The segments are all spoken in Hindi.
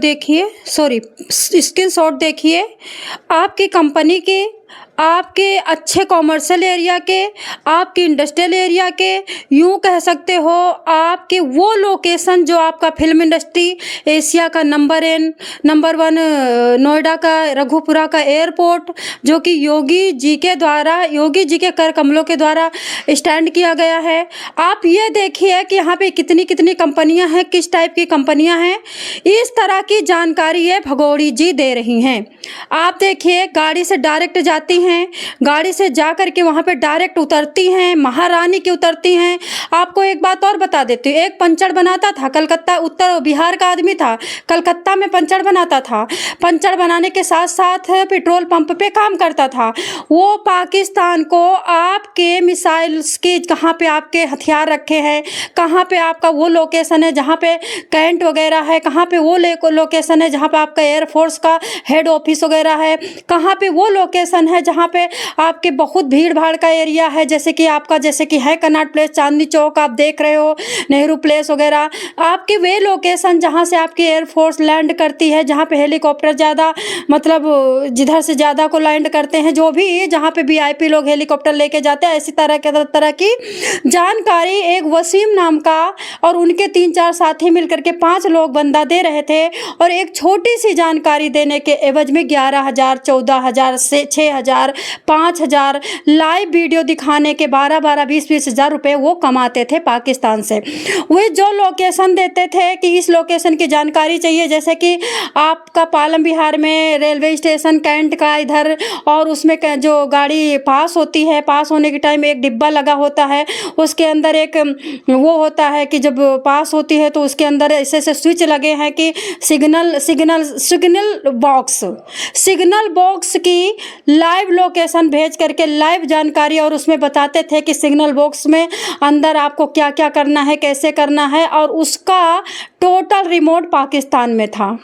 देखिए, सॉरी, स्क्रीनशॉट देखिए। आपकी कंपनी के, आपके अच्छे कॉमर्शियल एरिया के, आपके इंडस्ट्रियल एरिया के, यूँ कह सकते हो आपके वो लोकेशन जो आपका फिल्म इंडस्ट्री, एशिया का नंबर 1 नोएडा का रघुपुरा का एयरपोर्ट, जो कि योगी जी के कर कमलों के द्वारा स्टैंड किया गया है। आप ये देखिए कि यहाँ पे कितनी कंपनियां हैं, किस टाइप की कंपनियां हैं, इस तरह की जानकारी ये भगोड़ी जी दे रही हैं। आप देखिए, गाड़ी से डायरेक्ट जाती हैं, गाड़ी से जा कर के वहाँ पे डायरेक्ट उतरती हैं, महारानी की उतरती हैं। आपको एक बात और बता देती हूँ, एक पंचर बनाता था कलकत्ता, उत्तर बिहार का आदमी था, कलकत्ता में पंचर बनाता था। पंचर बनाने के साथ साथ पेट्रोल पंप पे काम करता था। वो पाकिस्तान को आपके मिसाइल्स की, कहाँ पे आपके हथियार रखे हैं, कहाँ पे आपका वो लोकेशन है जहाँ पे कैंट वगैरह है, कहाँ पे वो लोकेशन है जहाँ पे आपका एयरफोर्स का हेड ऑफिस वगैरह है, कहाँ पे वो लोकेशन है जहाँ पे आपके बहुत भीड़ भाड़ का एरिया है, जैसे कि है कनॉट प्लेस, चांदनी चौक आप देख रहे हो, नेहरू प्लेस वगैरह, आपके वे लोकेशन जहाँ से आपकी एयरफोर्स लैंड करती है, जहाँ पे हेलीकॉप्टर ज़्यादा, मतलब जिधर से ज़्यादा को लैंड करते हैं, जो भी जहाँ पे वीआईपी लोग हेलीकॉप्टर लेके जाते हैं, ऐसी तरह की जानकारी एक वसीम नाम का और उनके 3-4 साथी मिलकर के 5 लोग बंदा दे रहे थे। और एक छोटी सी जानकारी देने के एवज में 11,000, 14,000 से 6,000, 5,000 लाइव वीडियो दिखाने के 12-12, 20-20 हज़ार रुपये वो कमाते थे पाकिस्तान से। वे जो लोकेशन देते थे कि इस लोकेशन की जानकारी चाहिए, जैसे कि आपका पालम बिहार में रेलवे स्टेशन कैंट का इधर, और उसमें जो गाड़ी पास होती है, पास होने के टाइम एक डिब्बा लगा होता है, उसके अंदर एक वो होता है कि जब पास होती है तो उसके अंदर ऐसे स्विच लगे हैं कि सिग्नल बॉक्स की लाइव लोकेशन भेज करके लाइव जानकारी, और उसमें बताते थे कि सिग्नल बॉक्स में अंदर आपको क्या क्या करना है, कैसे करना है, और उसका टोटल रिमोट पाकिस्तान में था।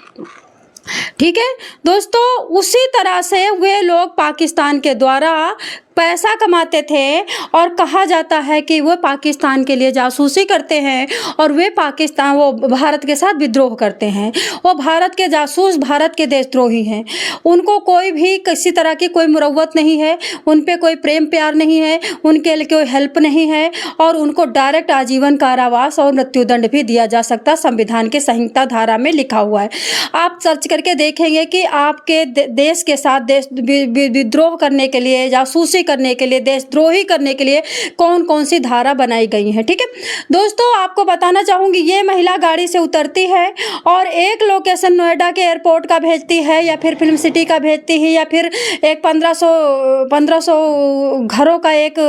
ठीक है दोस्तों, उसी तरह से वे लोग पाकिस्तान के द्वारा पैसा कमाते थे, और कहा जाता है कि वो पाकिस्तान के लिए जासूसी करते हैं, और वो भारत के साथ विद्रोह करते हैं। वो भारत के जासूस, भारत के देशद्रोही हैं। उनको कोई भी किसी तरह की कोई मुरव्वत नहीं है, उन पे कोई प्रेम प्यार नहीं है, उनके लिए कोई हेल्प नहीं है, और उनको डायरेक्ट आजीवन कारावास और मृत्युदंड भी दिया जा सकता, संविधान के संहिता धारा में लिखा हुआ है। आप सर्च करके देखेंगे कि आपके देश के साथ विद्रोह करने के लिए, जासूसी करने के लिए, देशद्रोही करने के लिए कौन कौन सी धारा बनाई गई है। ठीक है दोस्तों, आपको बताना चाहूँगी, ये महिला गाड़ी से उतरती है और एक लोकेशन नोएडा के एयरपोर्ट का भेजती है, या फिर फिल्म सिटी का भेजती है, या फिर एक 1500 घरों का एक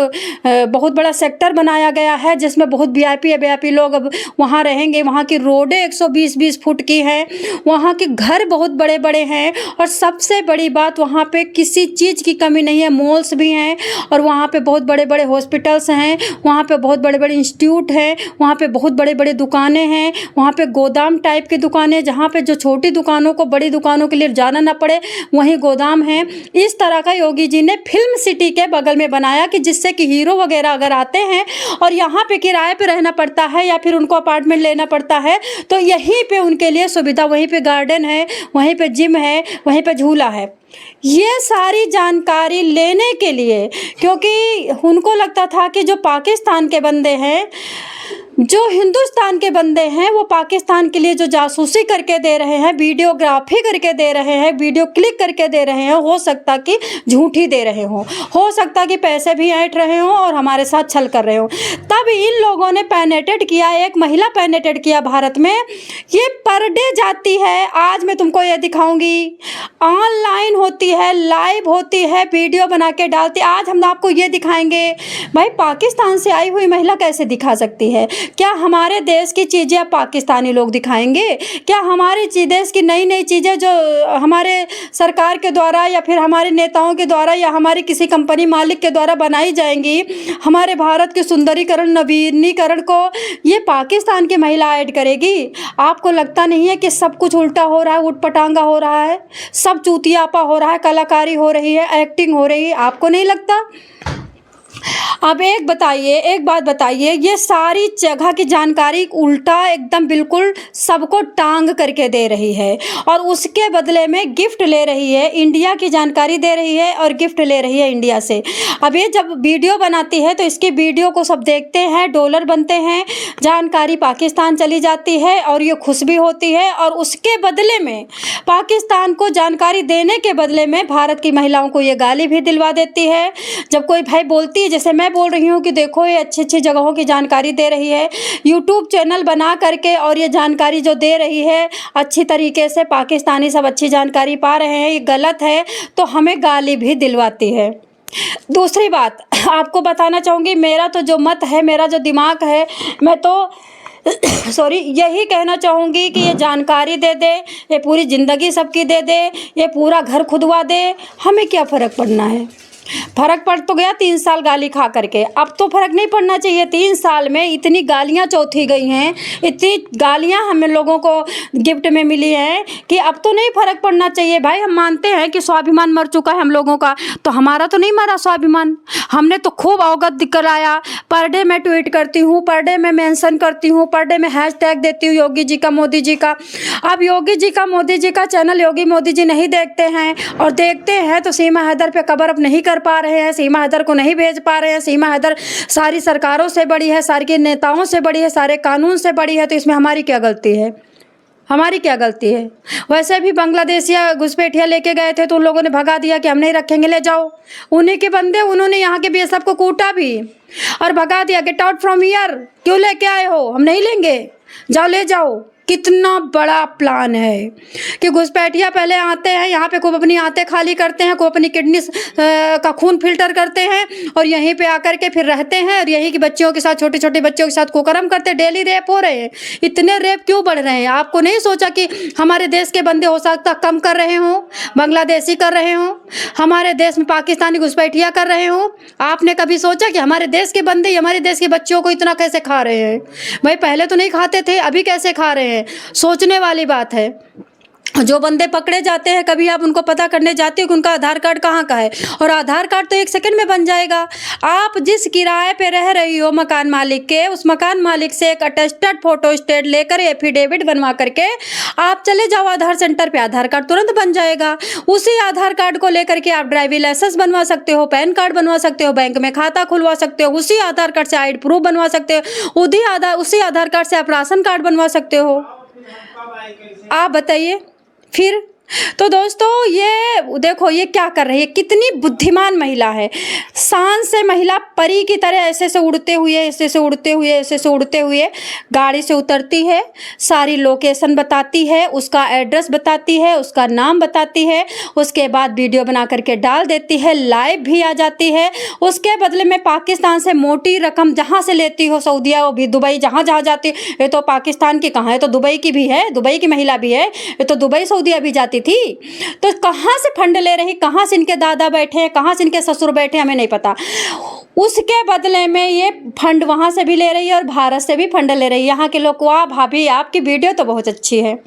बहुत बड़ा सेक्टर बनाया गया है, जिसमें बहुत वीआईपी लोग अब वहाँ रहेंगे। वहाँ की रोडें 120-20 फुट की हैं, वहाँ के घर बहुत बड़े बड़े हैं, और सबसे बड़ी बात, वहाँ पे किसी चीज़ की कमी नहीं है। मॉल्स भी हैं, और वहाँ पे बहुत बड़े बड़े हॉस्पिटल्स हैं, वहाँ पे बहुत बड़े बड़े इंस्टीट्यूट हैं, वहाँ पे बहुत बड़े बड़े दुकानें हैं, वहाँ पे गोदाम टाइप की दुकानें, जहाँ पे जो छोटी दुकानों को बड़ी दुकानों के लिए जाना ना पड़े, वहीं गोदाम है। इस तरह का योगी जी ने फिल्म सिटी के बगल में बनाया, कि जिससे कि हीरो वगैरह अगर आते हैं और यहाँ पे किराए पे रहना पड़ता है, या फिर उनको अपार्टमेंट लेना पड़ता है, तो यहीं पे उनके लिए सुविधा, वहीं पे गार्डन है, वहीं पे जिम है, वहीं पे झूला है। ये सारी जानकारी लेने के लिए, क्योंकि उनको लगता था कि जो पाकिस्तान के बंदे हैं, जो हिंदुस्तान के बंदे हैं, वो पाकिस्तान के लिए जो जासूसी करके दे रहे हैं, वीडियोग्राफी करके दे रहे हैं, वीडियो क्लिक करके दे रहे हैं, हो सकता कि झूठी दे रहे हों, हो सकता कि पैसे भी ऐंठ रहे हों और हमारे साथ छल कर रहे हों। तब इन लोगों ने पेनेटेड किया, एक महिला पेनेटेड किया भारत में। ये पर डे जाती है, आज मैं तुमको ये दिखाऊंगी, ऑनलाइन होती है, लाइव होती है, वीडियो बना के डालती। आज हम आपको ये दिखाएंगे, भाई पाकिस्तान से आई हुई महिला कैसे दिखा सकती है। क्या हमारे देश की चीज़ें पाकिस्तानी लोग दिखाएंगे? क्या हमारे देश की नई नई चीज़ें जो हमारे सरकार के द्वारा, या फिर हमारे नेताओं के द्वारा, या हमारी किसी कंपनी मालिक के द्वारा बनाई जाएंगी, हमारे भारत के सुंदरीकरण, नवीनीकरण को ये पाकिस्तान की महिला ऐड करेगी? आपको लगता नहीं है कि सब कुछ उल्टा हो रहा है, उटपटांगा हो रहा है, सब चूतियापा हो रहा है, कलाकारी हो रही है, एक्टिंग हो रही है? आपको नहीं लगता? अब एक बात बताइए, ये सारी जगह की जानकारी उल्टा एकदम बिल्कुल सबको टांग करके दे रही है और उसके बदले में गिफ्ट ले रही है, इंडिया की जानकारी दे रही है और गिफ्ट ले रही है इंडिया से। अब ये जब वीडियो बनाती है तो इसकी वीडियो को सब देखते हैं, डॉलर बनते हैं, जानकारी पाकिस्तान चली जाती है और ये खुश भी होती है और उसके बदले में पाकिस्तान को जानकारी देने के बदले में भारत की महिलाओं को ये गाली भी दिलवा देती है। जब कोई भाई बोलती है, जैसे मैं बोल रही हूँ कि देखो ये अच्छी अच्छी जगहों की जानकारी दे रही है, यूट्यूब चैनल बना करके, और ये जानकारी जो दे रही है अच्छी तरीके से, पाकिस्तानी सब अच्छी जानकारी पा रहे हैं, ये गलत है, तो हमें गाली भी दिलवाती है। दूसरी बात आपको बताना चाहूँगी, मेरा तो जो मत है, मेरा जो दिमाग है, मैं तो सॉरी यही कहना चाहूँगी कि ये जानकारी दे दे, ये पूरी ज़िंदगी सबकी दे दे, ये पूरा घर खुदवा दे, हमें क्या फ़र्क पड़ना है। फ़र्क पड़ तो गया 3 साल गाली खा करके, अब तो फ़र्क नहीं पड़ना चाहिए। 3 साल में इतनी गालियाँ चौथी गई हैं, इतनी गालियाँ हम लोगों को गिफ्ट में मिली हैं कि अब तो नहीं फ़र्क पड़ना चाहिए। भाई हम मानते हैं कि स्वाभिमान मर चुका है हम लोगों का, तो हमारा तो नहीं मरा स्वाभिमान, हमने तो खूब अवगत दिखलाया। पर डे मैं ट्वीट करती हूँ, पर डे मैं मेंशन करती हूँ, पर डे मैं हैशटैग देती हूँ योगी जी का, मोदी जी का। अब योगी जी का, मोदी जी का चैनल योगी मोदी जी नहीं देखते हैं, और देखते हैं तो सीमा हैदर पे कवर अप नहीं कर पा रहे हैं, सीमा हैदर को नहीं भेज पा रहे हैं। सीमा हैदर सारी सरकारों से बड़ी है, सारे नेताओं से बड़ी है, सारे कानून से बड़ी है, तो इसमें हमारी क्या गलती है? हमारी क्या गलती है? वैसे भी बांग्लादेशिया घुसपैठिया लेके गए थे तो उन लोगों ने भगा दिया कि हम नहीं रखेंगे, ले जाओ। उन्हीं के बंदे, उन्होंने यहाँ के बीएसएफ को कूटा भी और भगा दिया, गेट आउट फ्रॉम हियर, क्यों लेके आए हो, हम नहीं लेंगे, जाओ ले जाओ। कितना बड़ा प्लान है कि घुसपैठिया पहले आते हैं यहाँ पे, खूब अपनी आंतें खाली करते हैं, खूब अपनी किडनी का खून फिल्टर करते हैं और यहीं पे आकर के फिर रहते हैं और यहीं की बच्चियों के साथ, छोटे छोटे बच्चों के साथ कुकर्म करते हैं। डेली रेप हो रहे हैं, इतने रेप क्यों बढ़ रहे हैं? आपको नहीं सोचा कि हमारे देश के बंदे हो सकता कम कर रहे हों, बांग्लादेशी कर रहे हों, हमारे देश में पाकिस्तानी घुसपैठिया कर रहे हों? आपने कभी सोचा कि हमारे देश के बंदे हमारे देश के बच्चों को इतना कैसे खा रहे हैं? भाई पहले तो नहीं खाते थे, अभी कैसे खा रहे हैं? सोचने वाली बात है। जो बंदे पकड़े जाते हैं, कभी आप उनको पता करने जाते हो कि उनका आधार कार्ड कहाँ का है, और आधार कार्ड तो 1 सेकंड में बन जाएगा। आप जिस किराए पे रह रही हो मकान मालिक के, उस मकान मालिक से एक अटेस्टेड फोटो स्टेट लेकर, एफिडेविट बनवा करके आप चले जाओ आधार सेंटर पे, आधार कार्ड तुरंत बन जाएगा। उसी आधार कार्ड को लेकर के आप ड्राइविंग लाइसेंस बनवा सकते हो, पैन कार्ड बनवा सकते हो, बैंक में खाता खुलवा सकते हो, उसी आधार कार्ड से आईडी प्रूफ बनवा सकते हो, उसी आधार कार्ड से आप राशन कार्ड बनवा सकते हो। आप बताइए फिर। तो दोस्तों ये देखो ये क्या कर रही है, कितनी बुद्धिमान महिला है। शान से महिला परी की तरह ऐसे से उड़ते हुए, ऐसे से उड़ते हुए, ऐसे से उड़ते हुए गाड़ी से उतरती है, सारी लोकेशन बताती है, उसका एड्रेस बताती है, उसका नाम बताती है, उसके बाद वीडियो बना करके डाल देती है, लाइव भी आ जाती है। उसके बदले में पाकिस्तान से मोटी रकम जहाँ से लेती हो, सऊदीया वो भी, दुबई, जहाँ जहाँ जाती, ये तो पाकिस्तान की कहाँ है, तो दुबई की भी है, दुबई की महिला भी है, ये तो दुबई सऊदीया भी जाती थी। तो कहां से फंड ले रही, कहां से इनके दादा बैठे हैं, कहां से इनके ससुर बैठे, हमें नहीं पता। उसके बदले में ये फंड वहां से भी ले रही है और भारत से भी फंड ले रही है। यहाँ के लोग को, वाह भाभी आपकी वीडियो तो बहुत अच्छी है,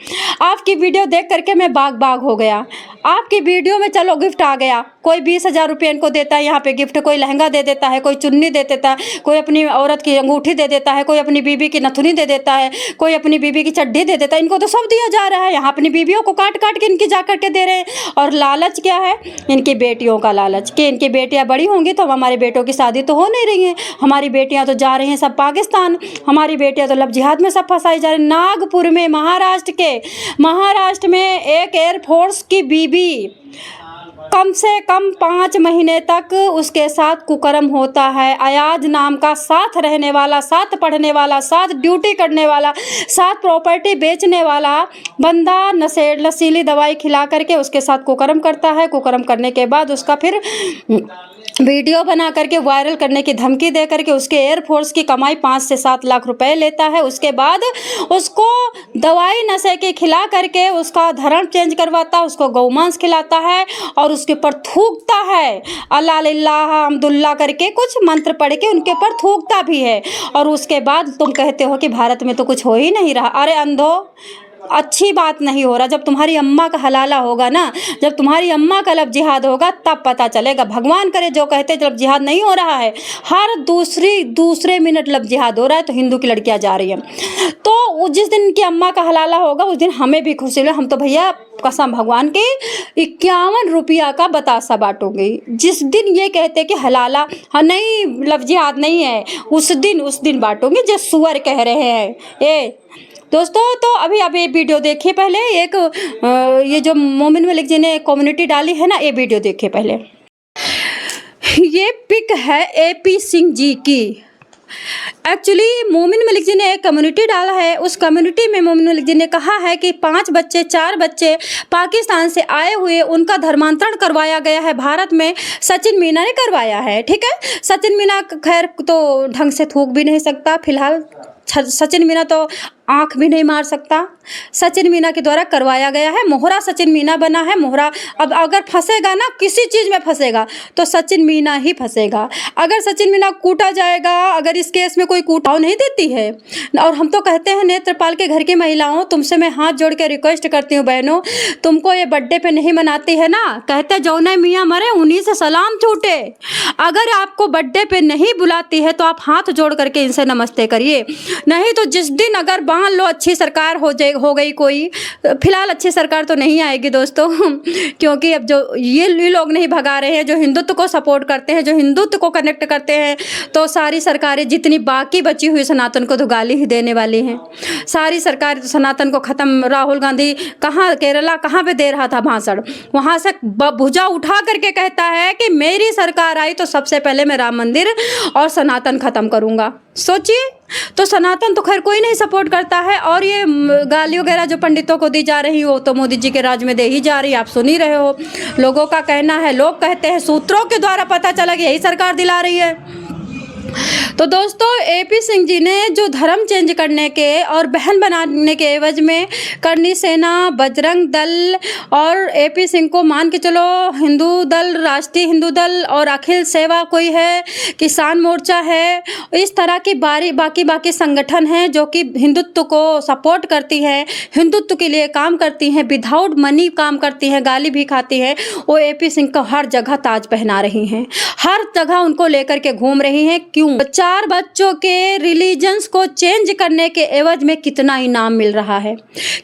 आपकी वीडियो देख करके मैं बाग बाग हो गया, आपकी वीडियो में चलो गिफ्ट आ गया, कोई 20,000 रुपये इनको देता है यहाँ पे गिफ्ट, कोई लहंगा दे देता है, कोई चुन्नी दे देता है, कोई अपनी औरत की अंगूठी दे देता है, कोई अपनी बीबी की नथुनी दे देता है, कोई अपनी बीबी की चड्डी दे देता है। इनको तो सब दिया जा रहा है, यहाँ अपनी बीबियों को काट काट के इनकी जा करके दे रहे हैं। और लालच क्या है? इनकी बेटियों का लालच कि इनकी बेटियां बड़ी होंगी तो हमारे बेटों की शादी तो हो नहीं रही है, हमारी बेटियां तो जा रही हैं सब पाकिस्तान, हमारी बेटियां तो लव जिहाद में सब फंसाई जा रही। नागपुर में, महाराष्ट्र में एक एयरफोर्स की बीबी कम से कम 5 महीने तक उसके साथ कुकर्म होता है। अयाज नाम का साथ रहने वाला, साथ पढ़ने वाला, साथ ड्यूटी करने वाला, साथ प्रॉपर्टी बेचने वाला बंदा नशीली दवाई खिला करके उसके साथ कुकर्म करता है। कुकर्म करने के बाद उसका फिर वीडियो बना करके वायरल करने की धमकी दे करके उसके एयरफोर्स की कमाई 5 से 7 लाख रुपए लेता है। उसके बाद उसको दवाई नशे के खिला करके उसका धर्म चेंज करवाता है, उसको गौमांस खिलाता है और उसके ऊपर थूकता है, अल्लाह लिल्लाह अब्दुल्ला करके कुछ मंत्र पढ़ के उनके ऊपर थूकता भी है। और उसके बाद तुम कहते हो कि भारत में तो कुछ हो ही नहीं रहा। अरे अंधो, अच्छी बात नहीं हो रहा। जब तुम्हारी अम्मा का हलाला होगा ना, जब तुम्हारी अम्मा का लव जिहाद होगा तब पता चलेगा। भगवान करे जो कहते जब जिहाद नहीं हो रहा है, हर दूसरे मिनट लव जिहाद हो रहा है, तो हिंदू की लड़कियां जा रही हैं। तो जिस दिन इनकी अम्मा का हलाला होगा उस दिन हमें भी खुशी मिले। हम तो भैया कसम भगवान के 51 रुपया का बतासा बांटूंगी। जिस दिन ये कहते कि हलाला हाँ नहीं लव जिहाद नहीं है, उस दिन बांटूंगी जो सुअर कह रहे हैं। ये दोस्तों तो अभी आप ये वीडियो देखिए पहले। एक ये जो मोमिन मलिक जी ने कम्युनिटी डाली है ना, ये वीडियो देखिए पहले। ये पिक है एपी सिंह जी की। एक्चुअली मोमिन मलिक जी ने एक कम्युनिटी डाला है। उस कम्युनिटी में मोमिन मलिक जी ने कहा है कि 4 बच्चे पाकिस्तान से आए हुए, उनका धर्मांतरण करवाया गया है भारत में। सचिन मीना ने करवाया है, ठीक है। सचिन मीना खैर तो ढंग से थूक भी नहीं सकता फिलहाल। सचिन मीना तो आंख भी नहीं मार सकता। सचिन मीना के द्वारा करवाया गया है। मोहरा सचिन मीना बना है। मोहरा अब अगर फंसेगा ना, किसी चीज़ में फंसेगा तो सचिन मीना ही फंसेगा। अगर सचिन मीना कूटा जाएगा, अगर इस केस में कोई कूटाव नहीं देती है। और हम तो कहते हैं नेत्रपाल के घर की महिलाओं, तुमसे मैं हाथ जोड़ के रिक्वेस्ट करती हूँ बहनों, तुमको ये बर्थडे पे नहीं मनाती है ना, कहते जौने मियाँ मरे उन्हीं से सलाम छूटे। अगर आपको बर्थडे पे नहीं बुलाती है तो आप हाथ जोड़ करके इनसे नमस्ते करिए। नहीं तो जिस दिन अगर मान लो अच्छी सरकार हो गई कोई, फिलहाल अच्छी सरकार तो नहीं आएगी दोस्तों, क्योंकि अब जो ये लोग नहीं भगा रहे हैं, जो हिंदुत्व को सपोर्ट करते हैं, जो हिंदुत्व को कनेक्ट करते हैं, तो सारी सरकारें जितनी बाकी बची हुई सनातन को तो गाली ही देने वाली हैं। सारी सरकार तो सनातन को ख़त्म। राहुल गांधी कहाँ केरला कहाँ पे दे रहा था भाषण, वहाँ से भुजा उठा करके कहता है कि मेरी सरकार आई तो सबसे पहले मैं राम मंदिर और सनातन ख़त्म करूँगा। सोचिए, तो सनातन तो खैर कोई नहीं सपोर्ट करता है। और ये गाली वगैरह जो पंडितों को दी जा रही हो तो मोदी जी के राज में दे ही जा रही है, आप सुन ही रहे हो। लोगों का कहना है, लोग कहते हैं, सूत्रों के द्वारा पता चला कि यही सरकार दिला रही है। तो दोस्तों एपी सिंह जी ने जो धर्म चेंज करने के और बहन बनाने के एवज में करनी सेना, बजरंग दल और एपी सिंह को मान के चलो हिंदू दल, राष्ट्रीय हिंदू दल और अखिल सेवा कोई है, किसान मोर्चा है, इस तरह की बाकी संगठन हैं जो कि हिंदुत्व को सपोर्ट करती है, हिंदुत्व के लिए काम करती हैं, विदाउट मनी काम करती हैं, गाली भी खाती हैं। वो एपी सिंह को हर जगह ताज पहना रही हैं, हर जगह उनको लेकर के घूम रही हैं। क्यों? 4 बच्चों के रिलीजन्स को चेंज करने के एवज में कितना इनाम मिल रहा है,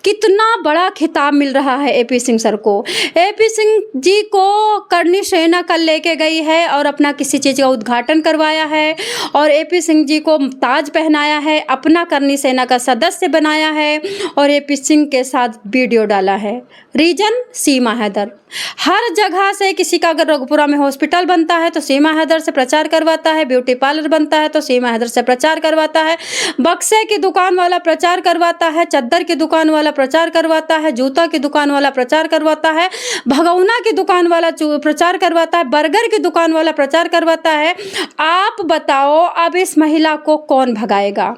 कितना बड़ा खिताब मिल रहा है एपी सिंह सर को। एपी सिंह जी को करनी सेना कल लेके गई है और अपना किसी चीज़ का उद्घाटन करवाया है और एपी सिंह जी को ताज पहनाया है, अपना करनी सेना का सदस्य बनाया है और एपी सिंह के साथ वीडियो डाला है। रीजन सीमा हैदर। हर जगह से किसी का अगर रघुपुरा में हॉस्पिटल बनता है तो सीमा हैदर से प्रचार करवाता है, ब्यूटी पार्लर बनता है तो सीमा हैदर से प्रचार करवाता है, बक्से की दुकान वाला प्रचार करवाता है, चद्दर की दुकान वाला प्रचार करवाता है, जूता की दुकान वाला प्रचार करवाता है, भगौना की दुकान वाला प्रचार करवाता है, बर्गर की दुकान वाला प्रचार करवाता है। आप बताओ अब इस महिला को कौन भगाएगा?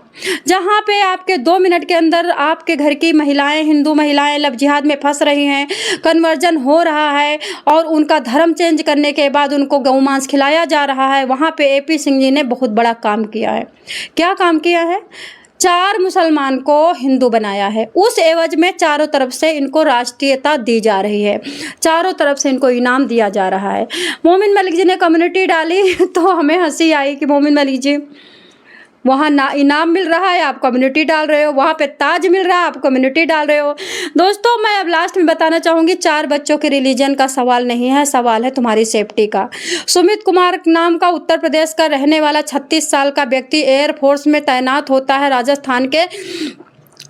जहाँ पे आपके 2 मिनट के अंदर आपके घर की महिलाएं, हिंदू महिलाएं लव जिहाद में फंस रही हैं, कन्वर्जन हो रहा है और उनका धर्म चेंज करने के बाद उनको गौ मांस खिलाया जा रहा है, वहाँ पे एपी सिंह जी ने बहुत बड़ा काम किया है। क्या काम किया है? 4 मुसलमान को हिंदू बनाया है, उस एवज में चारों तरफ से इनको राष्ट्रीयता दी जा रही है, चारों तरफ से इनको इनाम दिया जा रहा है। मोमिन मलिक जी ने कम्युनिटी डाली तो हमें हंसी आई कि मोमिन मलिक जी वहाँ ना इनाम मिल रहा है, आप कम्युनिटी डाल रहे हो, वहाँ पे ताज मिल रहा है, आप कम्युनिटी डाल रहे हो। दोस्तों मैं अब लास्ट में बताना चाहूँगी, 4 बच्चों के रिलीजन का सवाल नहीं है, सवाल है तुम्हारी सेफ्टी का। सुमित कुमार नाम का उत्तर प्रदेश का रहने वाला 36 साल का व्यक्ति एयरफोर्स में तैनात होता है, राजस्थान के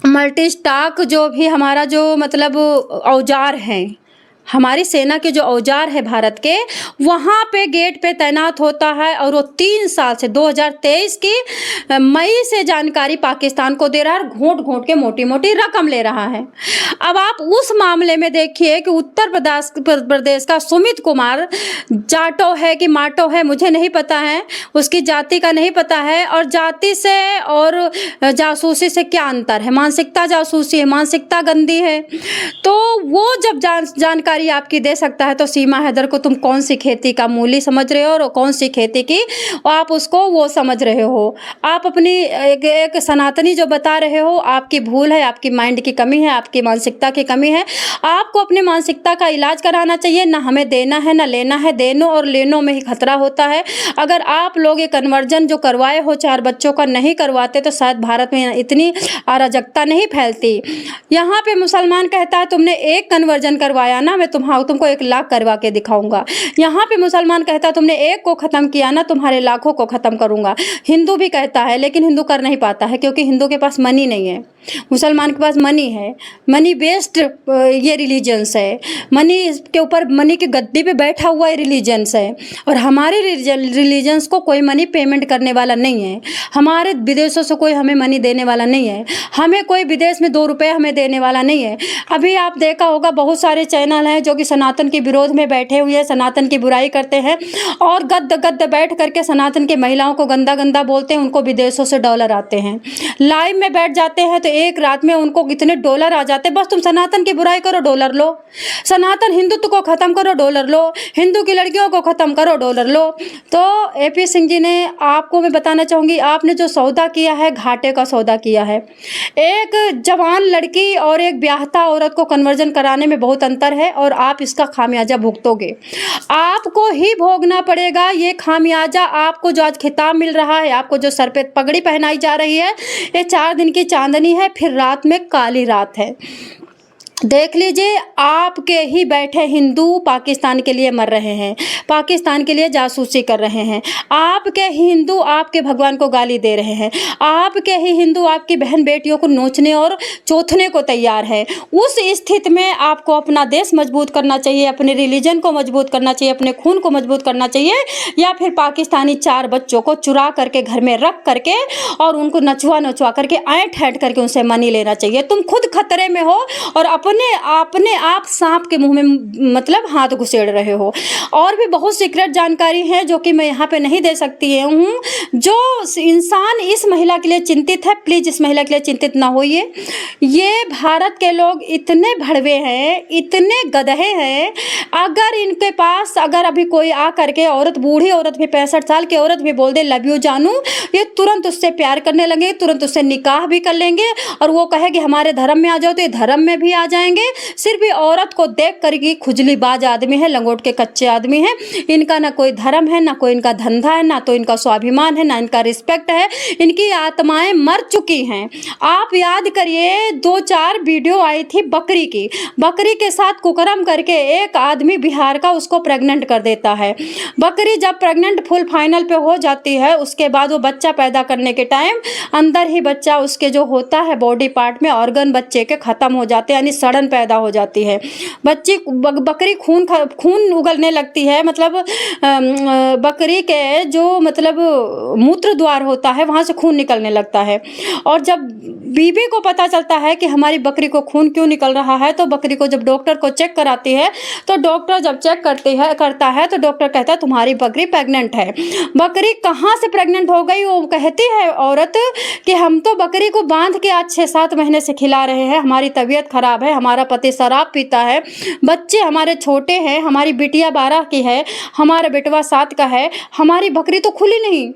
मल्टी स्टाक जो भी हमारा जो मतलब औजार हैं, हमारी सेना के जो औजार है भारत के, वहाँ पे गेट पे तैनात होता है और वो 3 साल से 2023 की मई से जानकारी पाकिस्तान को दे रहा है, घोंट घोंट के मोटी मोटी रकम ले रहा है। अब आप उस मामले में देखिए कि उत्तर प्रदेश का सुमित कुमार जाटो है कि माटो है मुझे नहीं पता है, उसकी जाति का नहीं पता है, और जाति से और जासूसी से क्या अंतर है? मानसिकता जासूसी है, मानसिकता गंदी है। तो वो जब जानकारी आपकी दे सकता है तो सीमा हैदर को तुम कौन सी खेती का मूल्य समझ रहे हो और कौन सी खेती की आप उसको वो समझ रहे हो। आप अपनी एक सनातनी जो बता रहे हो, आपकी भूल है, आपकी माइंड की कमी है, आपकी मानसिकता की कमी है। आपको अपनी मानसिकता का इलाज कराना चाहिए। ना हमें देना है ना लेना है, देनों और लेनों में ही खतरा होता है। अगर आप लोग ये कन्वर्जन जो करवाए हो 4 बच्चों का नहीं करवाते तो शायद भारत में इतनी अराजकता नहीं फैलती। यहाँ पे मुसलमान कहता है तुमने एक कन्वर्जन करवाया ना, मैं तुमको 1 लाख करवा के दिखाऊंगा। यहाँ पे मुसलमान कहता है तुमने एक को ख़त्म किया ना, तुम्हारे लाखों को ख़त्म करूंगा। हिंदू भी कहता है, लेकिन हिंदू कर नहीं पाता है क्योंकि हिंदू के पास मनी नहीं है। मुसलमान के पास मनी है, मनी बेस्ड ये रिलीजन्स है, मनी के ऊपर, मनी की गद्दी पे बैठा हुआ ये रिलीजन्स है। और हमारे रिलीजन्स को कोई मनी पेमेंट करने वाला नहीं है। हमारे विदेशों से कोई हमें मनी देने वाला नहीं है। हमें कोई विदेश में 2 रुपये हमें देने वाला नहीं है। अभी आप देखा होगा बहुत सारे चैनल हैं जो कि सनातन के विरोध में बैठे हुए हैं, सनातन की बुराई करते हैं और गद्द बैठ करके सनातन की महिलाओं को गंदा गंदा बोलते हैं। उनको विदेशों से डॉलर आते हैं, लाइव में बैठ जाते हैं तो एक रात में उनको इतने डॉलर आ जाते हैं। बस तुम सनातन की बुराई करो, डॉलर लो। सनातन हिंदुत्व को ख़त्म करो, डॉलर लो। हिंदू की लड़कियों को ख़त्म करो, डॉलर लो। तो AP सिंह जी ने, आपको मैं बताना चाहूँगी, आपने जो सौदा किया है घाटे का सौदा किया है। एक जवान लड़की और एक ब्याहता औरत को कन्वर्जन कराने में बहुत अंतर है और आप इसका खामियाजा भुगतोगे। आपको ही भोगना पड़ेगा ये खामियाजा। आपको जो आज खिताब मिल रहा है, आपको जो सर पे पगड़ी पहनाई जा रही है, ये 4 दिन की चांदनी है, फिर रात में काली रात है। देख लीजिए, आपके ही बैठे हिंदू पाकिस्तान के लिए मर रहे हैं, पाकिस्तान के लिए जासूसी कर रहे हैं। आपके ही हिंदू आपके भगवान को गाली दे रहे हैं। आपके ही हिंदू आपकी बहन बेटियों को नोचने और चोथने को तैयार है। उस स्थिति में आपको अपना देश मजबूत करना चाहिए, अपने रिलीजन को मजबूत करना चाहिए, अपने खून को मजबूत करना चाहिए, या फिर पाकिस्तानी 4 बच्चों को चुरा करके घर में रख करके और उनको नचवा करके ऐंठ करके उनसे मनी लेना चाहिए। तुम खुद खतरे में हो और अपने आप सांप के मुंह में मतलब हाथ घुसेड़ रहे हो। और भी बहुत सीक्रेट जानकारी है जो कि मैं यहाँ पे नहीं दे सकती हूँ। जो इंसान इस महिला के लिए चिंतित है, प्लीज इस महिला के लिए चिंतित ना होइए। ये भारत के लोग इतने भड़वे हैं, इतने गधे हैं। अगर इनके पास अगर अभी कोई आ करके औरत, बूढ़ी औरत भी, 65 साल की औरत भी बोल दे लव यू जानू, ये तुरंत उससे प्यार करने लगे, तुरंत उससे निकाह भी कर लेंगे और वो कहे कि हमारे धर्म में आ जाओ तो ये धर्म में भी आ जाएंगे। सिर्फ ये औरत को देख कर कि खुजलीबाज आदमी है, लंगोट के कच्चे आदमी हैं। इनका ना कोई धर्म है, ना कोई इनका धंधा है, ना तो इनका स्वाभिमान है, ना इनका रिस्पेक्ट है। इनकी आत्माएं मर चुकी हैं। आप याद करिए 2-4 वीडियो आई थी बकरी की, बकरी के साथ कुकर्म करके एक आदमी बिहार का उसको प्रेग्नेंट कर देता है। बकरी जब प्रेग्नेंट फुल फाइनल पे हो जाती है, उसके बाद वो बच्चा पैदा करने के टाइम अंदर ही बच्चा उसके जो होता है बॉडी पार्ट में ऑर्गन बच्चे के ख़त्म हो जाते हैं, यानी सड़न पैदा हो जाती है। बच्ची बकरी खून उगलने लगती है, मतलब बकरी के जो मतलब मूत्र द्वार होता है वहाँ से खून निकलने लगता है। और जब बीबी को पता चलता है कि हमारी बकरी को खून क्यों निकल रहा है, तो बकरी को जब डॉक्टर को चेक कराती है, तो डॉक्टर जब चेक करता है तो डॉक्टर कहता है तुम्हारी बकरी प्रेग्नेंट है। बकरी कहाँ से प्रेग्नेंट हो गई? वो कहती है औरत कि हम तो बकरी को बांध के आज 6-7 महीने से खिला रहे हैं, हमारी तबीयत खराब है, हमारा पति शराब पीता है, बच्चे हमारे छोटे हैं, हमारी बिटिया 12 की है, हमारा बेटवा 7 का है, हमारी बकरी तो खुली नहीं।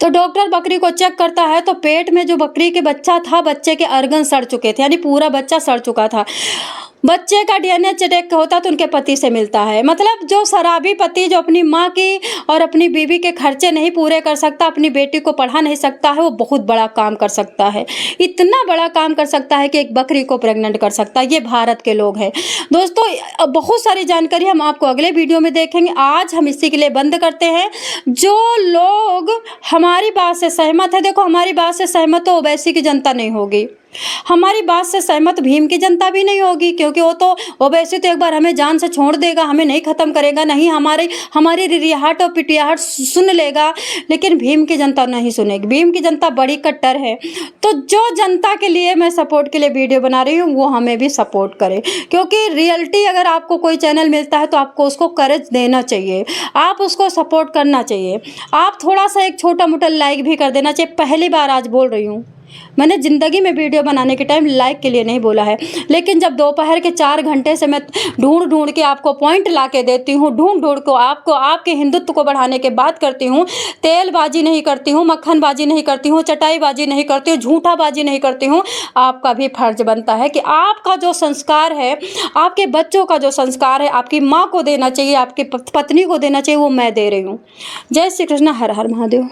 तो डॉक्टर बकरी को चेक करता है तो पेट में जो बकरी के बच्चा था, बच्चे के अर्गन सड़ चुके थे, यानी पूरा बच्चा सड़ चुका था। बच्चे का DNA चेक होता तो उनके पति से मिलता है। मतलब जो शराबी पति जो अपनी माँ की और अपनी बीवी के खर्चे नहीं पूरे कर सकता, अपनी बेटी को पढ़ा नहीं सकता है, वो बहुत बड़ा काम कर सकता है। इतना बड़ा काम कर सकता है कि एक बकरी को प्रेग्नेंट कर सकता है। ये भारत के लोग हैं। दोस्तों बहुत सारी जानकारी हम आपको अगले वीडियो में देखेंगे। आज हम इसी के लिए बंद करते हैं। जो लोग हमारी बात से सहमत है, देखो हमारी बात से सहमत तो ओवैसी की जनता नहीं होगी, हमारी बात से सहमत भीम की जनता भी नहीं होगी, क्योंकि वो तो ओवैसी तो एक बार हमें जान से छोड़ देगा, हमें नहीं ख़त्म करेगा, नहीं हमारी रिरियाहट और पिटियाहट सुन लेगा, लेकिन भीम की जनता नहीं सुनेगी। भीम की जनता बड़ी कट्टर है। तो जो जनता के लिए मैं सपोर्ट के लिए वीडियो बना रही हूँ वो हमें भी सपोर्ट करे, क्योंकि रियलिटी अगर आपको कोई चैनल मिलता है तो आपको उसको करेज देना चाहिए, आप उसको सपोर्ट करना चाहिए। आप थोड़ा सा एक छोटा मोटा लाइक भी कर देना चाहिए। पहली बार आज बोल रही हूँ, मैंने ज़िंदगी में वीडियो बनाने के टाइम लाइक के लिए नहीं बोला है, लेकिन जब दोपहर के 4 घंटे से मैं ढूंढ के आपको पॉइंट ला के देती हूँ, ढूंढ को आपको आपके हिंदुत्व को बढ़ाने की बात करती हूँ, तेलबाजी नहीं करती हूँ, मक्खनबाजी नहीं करती हूँ, चटाईबाजी नहीं करती हूँ, झूठाबाजी नहीं करती हूँ, आपका भी फर्ज बनता है कि आपका जो संस्कार है, आपके बच्चों का जो संस्कार है, आपकी माँ को देना चाहिए, आपकी पत्नी को देना चाहिए, वो मैं दे रही हूँ। जय श्री कृष्ण। हर हर महादेव।